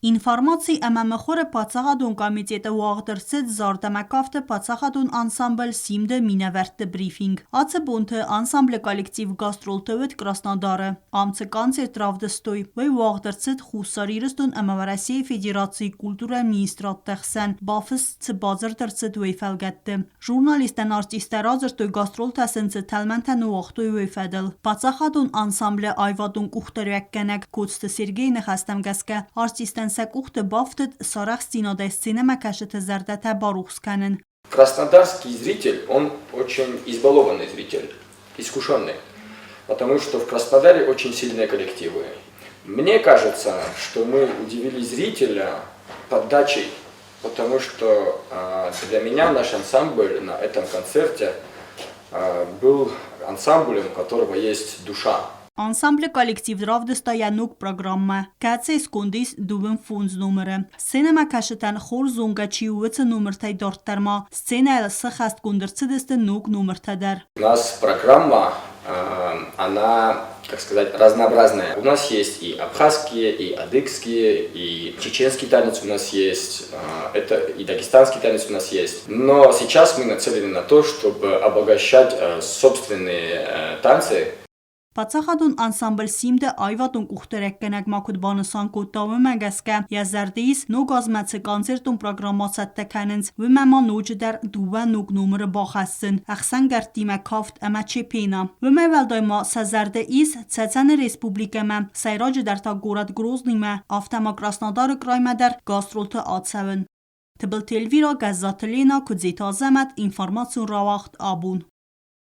Информации ММХ-ը Պացախադուն կոմիտետը ուաղդրցեց զարդամակավտը Պացախադուն անսամբլ Սիմդը մինավերտը բրիֆինг։ Ացը բունթը անսամբլը коллектив гастролтовет Краснодара. Амцы концерт равдостой. Вы уաղդրցეთ խուսարիրստուն ըմավ Россия Федерации культура администратտեղսեն բաֆս ծբազր դրցët վեյֆալգետը։ Ժուրնալիստան արտիստեր ազրտոյ գաստրոլ թասնցը թալմենթան ուաղդոյ վեյֆադել։ Պացախադուն անսամբլը այվադուն կուխտերյակ կենակ կոծտը Սերգեյ նխաստամ գասկա արտիստան Сакухта Бафтет Сарах Стинодес Синема Кашета Зардата Барухсканен. Краснодарский зритель, он очень избалованный зритель, искушенный, потому что в Краснодаре очень сильные коллективы. Мне кажется, что мы удивили зрителя подачей, потому что для меня наш ансамбль на этом концерте был ансамблем, у которого есть душа. Անսամբլը կոլեկտիվ դրավդստայանուկ պրոգրամմա, կացե սկունդիս դուվն ֆունզ նումերը, սենեմա կաշտան խոր զունգաչի ուվեցը նումրթայ դորտարմա, սցена էլ սխաստ կունդրցդստը նուկ նումրթադար. У нас программа, она, как сказать, разнообразная. У нас есть и абхазские, и адыгские, и чеченский танец у нас есть, это и дагестанский танец у нас есть. Но сейчас мы нацелены на то, чтобы обогащать собственные танцы. Պացախադուն անսամբլ Սիմդը այվատուն կուխտերեք կենակ մակուտ բանսան կոտավը մագասկա յազարդիս նոկ ազմացը կոնցերտուն պրոգրամացատ տեքանենց վմեմա նոջդար դուվա նոկ նումրը բախասն ախսան գարտիմա կավտ ամա չեպինա վմեվել դայմա սազարդը իս ցացանը ռեսպուբլիկամա սայրաջը դարտա գորատ գրոզնիմա ավտամա Краснодарը կրայմադար գաստրոլթը ացավն Թբլտելվիրա գազատլինա կուձիտ ազամատ ինформացիոն ռավախտ աբուն